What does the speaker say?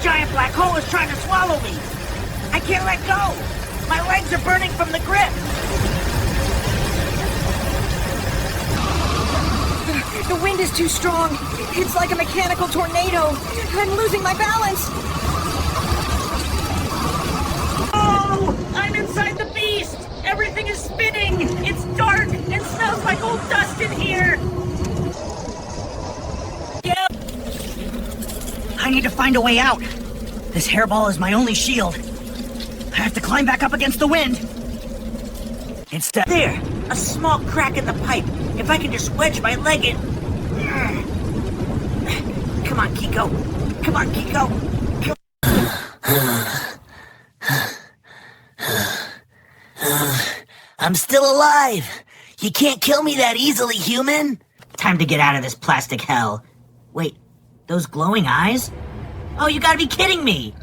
giant black hole is trying to swallow me. I can't let go. My legs are burning from the grip. The wind is too strong. It's like a mechanical tornado. I'm losing my balance. Oh, I'm inside the beast. Everything is spinning. It's dark and smells like old dust in here. Yeah. I need to find a way out. This hairball is my only shield. I have to climb back up against the wind. Instead, there, a small crack in the pipe. If I can just wedge my leg in. Come on, Kiko. Come on, Kiko. I'm still alive. You can't kill me that easily, human. Time to get out of this plastic hell. Wait, those glowing eyes? Oh, you gotta be kidding me.